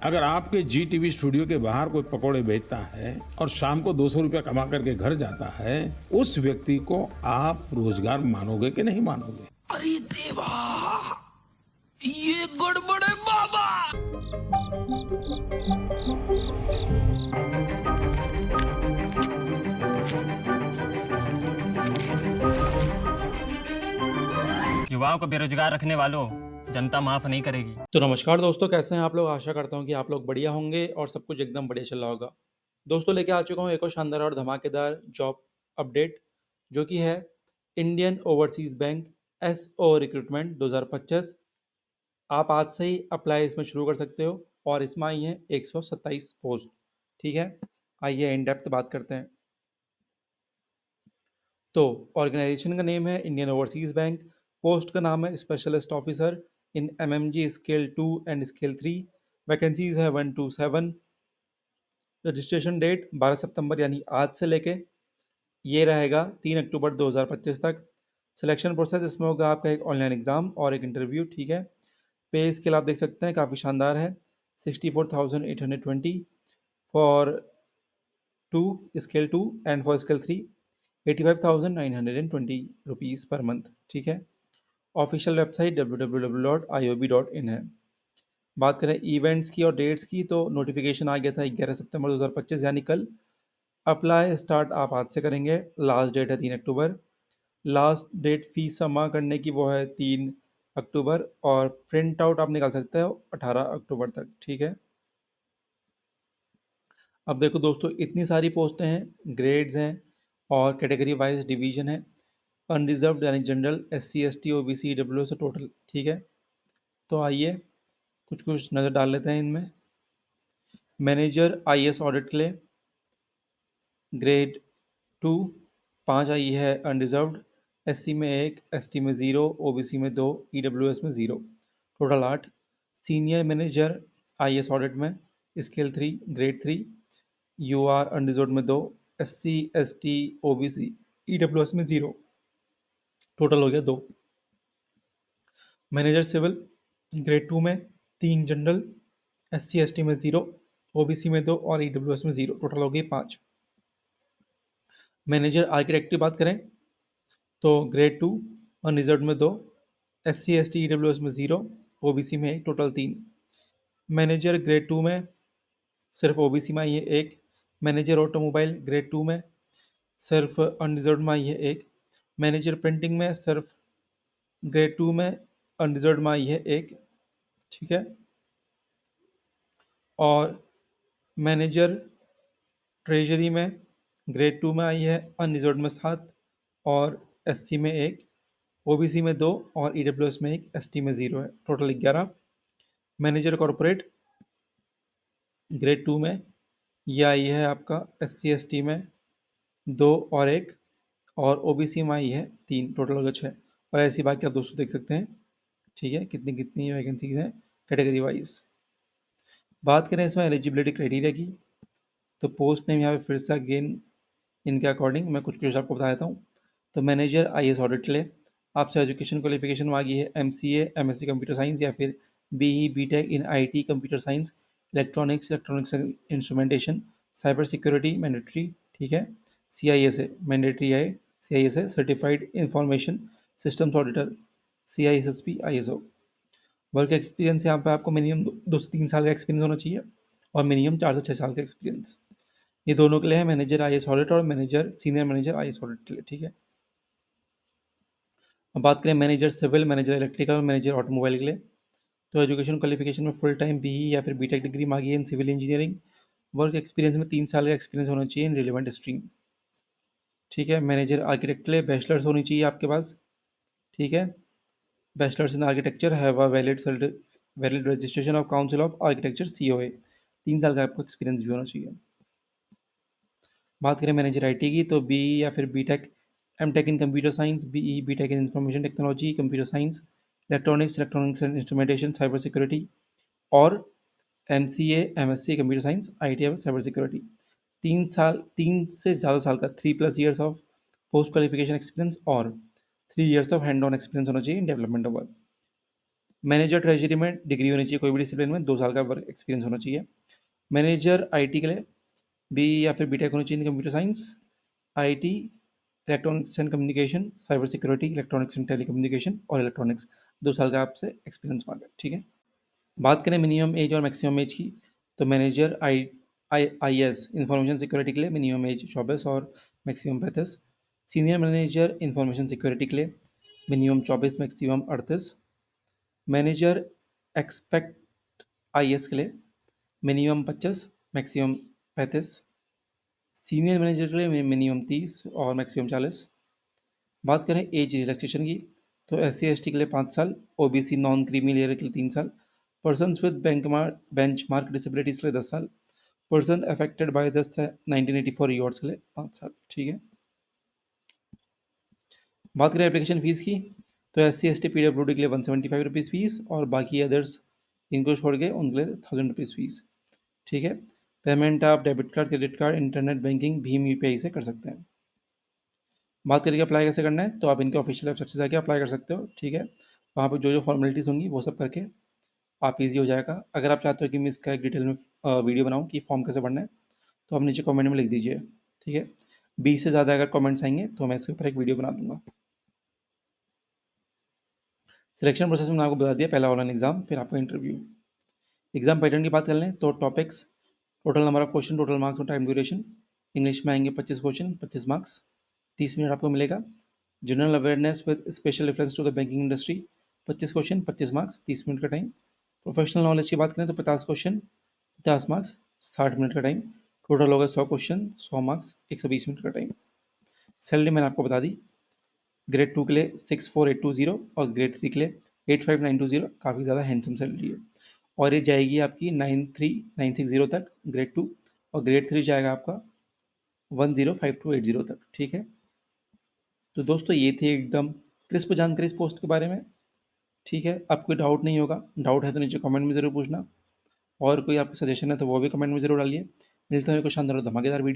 अगर आपके जी TV studio के बाहर कोई पकौड़े बेचता है और शाम को 200 रुपया कमा करके घर जाता है, उस व्यक्ति को आप रोजगार मानोगे कि नहीं मानोगे? अरे देवा, ये गड़बड़ है बाबा। युवाओं को बेरोजगार रखने वालों, जनता माफ नहीं करेगी। तो नमस्कार दोस्तों, कैसे हैं आप लोग। आशा करता हूं कि आप लोग बढ़िया होंगे और सब कुछ एकदम बढ़िया चल रहा होगा। दोस्तों, लेके आ चुका हूं एक और शानदार और धमाकेदार जॉब अपडेट, जो कि है Indian Overseas Bank SO recruitment 2025। आप आज से ही अप्लाई इसमें शुरू कर सकते हो और इसमें आई है 127 पोस्ट। ठीक है, आइए इन डेप्थ बात करते हैं। तो ऑर्गेनाइजेशन का नेम है इंडियन ओवरसीज बैंक। पोस्ट का नाम है specialist officer in MMG scale 2 and scale 3। Vacancies है 127। रजिस्ट्रेशन डेट 12 सितंबर यानी आज से लेके ये रहेगा 3 अक्टूबर 2025 तक। सिलेक्शन प्रोसेस इसमें होगा आपका एक ऑनलाइन एग्ज़ाम और एक इंटरव्यू। ठीक है, पे स्केल आप देख सकते हैं काफ़ी शानदार है, 64,820 for 2 scale 2 and for scale 3 85,920 rupees per month. ठीक है, ऑफिशियल वेबसाइट www.iob.in है। बात करें इवेंट्स की और डेट्स की, तो नोटिफिकेशन आ गया था 11 सितंबर 2025 यानी कल। अप्लाई स्टार्ट आप आज से करेंगे, लास्ट डेट है 3 अक्टूबर। लास्ट डेट फीस जमा करने की वो है 3 अक्टूबर और प्रिंट आउट आप निकाल सकते हो 18 अक्टूबर तक। ठीक है, अब देखो दोस्तों, इतनी सारी पोस्टें हैं, ग्रेड्स हैं और कैटेगरी वाइज डिवीजन है। अनरिजर्व्ड यानी general, SC ST OBC EWS से टोटल। ठीक है, तो आइए कुछ कुछ नज़र डाल लेते हैं इनमें। मैनेजर IAS ऑडिट के लिए ग्रेड 2 5 आई है अनरिजर्व्ड। SC में 1, ST में 0, OBC में 2, EWS में 0, total 8। Senior manager IAS audit में स्केल 3 ग्रेड 3, UR अनरिजर्व्ड में 2, SC ST OBC EWS में 0, टोटल हो गया 2। मैनेजर सिविल ग्रेड 2 में 3 जनरल, SC ST में 0, OBC में 2 और EWS में 0, टोटल हो गई 5। मैनेजर आर्किटेक्ट की बात करें तो ग्रेड 2 अनरिजर्व्ड में 2, SC ST EWS में 0, OBC में 1, टोटल 3। मैनेजर ग्रेड 2 में सिर्फ OBC में आई है 1। मैनेजर ऑटोमोबाइल ग्रेड 2 में सिर्फ अनरिजर्व्ड में आई है 1। मैनेजर प्रिंटिंग में सिर्फ ग्रेड 2 में अनरिजर्व्ड में आई है 1। ठीक है, और मैनेजर ट्रेजरी में ग्रेड 2 में आई है अनरिजर्व्ड में 7 और SC में 1, OBC में 2 और EWS में 1, ST में 0 है, टोटल 11। मैनेजर कॉरपोरेट ग्रेड 2 में ये आई है आपका SC ST में 2 और 1 और OBC में आई है 3, टोटल हो गया 6। और ऐसी बाकी आप दोस्तों देख सकते हैं। ठीक है, कितनी कितनी वैकेंसीज हैं कैटेगरी वाइज। बात करें इसमें एलिजिबिलिटी क्राइटेरिया की, तो पोस्ट नेम यहाँ पे फिर से अगेन इनके अकॉर्डिंग मैं कुछ कुछ आपको बता देता हूँ। तो मैनेजर IAS ऑडिट के लिए आपसे एजुकेशन क्वालिफिकेशन मांगी है MCA MSc कंप्यूटर साइंस या फिर BE BTech in IT computer science, electronics instrumentation, cyber security mandatory. ठीक है, CISA मैंडेटरी है, CISA certified information systems auditor, CISSP ISO। Work experience यहाँ पे आपको मिनिमम 2 से 3 साल का एक्सपीरियंस होना चाहिए और मिनिमम 4 से 6 साल का एक्सपीरियंस। ये दोनों के लिए है, मैनेजर IAS ऑडिट और manager senior manager IAS audit के लिए। ठीक है, अब बात करें मैनेजर सिविल, मैनेजर इलेक्ट्रिकल और मैनेजर ऑटोमोबाइल के लिए, तो एजुकेशन क्वालिफिकेशन में फुल टाइम BE या फिर BTech डिग्री मांगी है in civil engineering. Work experience में 3 साल का एक्सपीरियंस होना चाहिए इन रिलेवेंट स्ट्रीम। ठीक है, मैनेजर आर्किटेक्ट के लिए बैचलर्स होनी चाहिए आपके पास। ठीक है, bachelors in architecture have a valid registration of council of architecture COA। 3 साल का आपको एक्सपीरियंस भी होना चाहिए। बात करें मैनेजर IT की, तो BE या फिर BTech MTech in computer science, BE BTech in information technology computer science, electronics and instrumentation cyber security और MCA MSc computer science IT या साइबर सिक्योरिटी। 3 साल, 3 से ज़्यादा साल का 3+ years of post qualification experience और 3 years of hand on experience होना चाहिए in development of work. Manager treasury में डिग्री होनी चाहिए, कोई भी डिसिप्लिन में 2 साल का वर्क एक्सपीरियंस होना चाहिए। मैनेजर आईटी के लिए बी या फिर बीटेक होनी चाहिए, computer science, IT, electronics and communication, cyber security, electronics and telecommunication और इलेक्ट्रॉनिक्स, 2 साल का आपसे एक्सपीरियंस मांगा है, ठीक है। बात करें मिनिमम एज और मैक्सिमम एज की, तो manager I S information security के लिए मिनिमम एज 24 और maximum 35। Senior manager information security के लिए minimum 24 maximum 38। Manager expect I S के लिए मिनिमम 25 मैक्सिमम 35। सीनियर मैनेजर के लिए मिनिमम 30 और मैक्सिमम 40। बात करें एज रिलैक्सेशन की, तो एस सी एस टी के लिए 5 साल, O B C non creamy layer के लिए 3 साल, persons with benchmark disabilities के लिए 10 साल, person affected by the 1984 rewards के लिए 5 साल, ठीक है। बात करें एप्लीकेशन फ़ीस की, तो S C S T P W D के लिए 175 रुपीज़ फ़ीस और बाकी अदर्स इनको छोड़ के उनके लिए 1000 रुपीज़ फ़ीस, ठीक है। पेमेंट आप debit card, credit card, internet banking, Bhim UPI से कर सकते हैं। बात करिए अप्लाई कैसे करना है, तो आप इनके ऑफिशियल वेबसाइट से जाके अप्लाई कर सकते हो, ठीक है। वहाँ पर जो जो फॉर्मेलिटीज़ होंगी वो सब करके आप इजी हो जाएगा। अगर आप चाहते हो कि मैं इसका एक डिटेल में वीडियो बनाऊँ कि फॉर्म कैसे भरना है, तो आप नीचे कमेंट में लिख दीजिए, ठीक है। 20 से ज़्यादा अगर कमेंट्स आएंगे तो मैं इसके ऊपर एक वीडियो बना दूंगा। सिलेक्शन प्रोसेस में मैंने आपको बता दिया, पहला ऑनलाइन एग्जाम, फिर आपका इंटरव्यू। एग्जाम पैटर्न की बात कर लें तो topics, total number of question, total marks और टाइम ड्यूरेशन। इंग्लिश में आएंगे 25 क्वेश्चन, 25 मार्क्स, 30 मिनट आपको मिलेगा। General awareness with special reference to the banking industry, 25 question, 25 marks, 30 minute का टाइम। प्रोफेशनल नॉलेज की बात करें तो 50 क्वेश्चन, 50 मार्क्स, 60 मिनट का टाइम। टोटल होगा 100 क्वेश्चन, 100 मार्क्स, 120 मिनट का टाइम। सैलरी मैंने आपको बता दी, ग्रेड 2 के लिए 64820 और ग्रेड 3 के लिए 85920, काफ़ी ज़्यादा हैंडसम सैलरी है। और ये जाएगी आपकी 93960 तक ग्रेड 2, और ग्रेड 3 जाएगा आपका 105280 तक, ठीक है। तो दोस्तों ये थी एकदम क्रिस्प जानकारी इस पोस्ट के बारे में, ठीक है। आपको कोई डाउट नहीं होगा, डाउट है तो नीचे कमेंट में ज़रूर पूछना, और कोई आपका सजेशन है तो वो भी कमेंट में ज़रूर डालिए। मिलते हैं कोई शानदार और धमाकेदार वीडियो।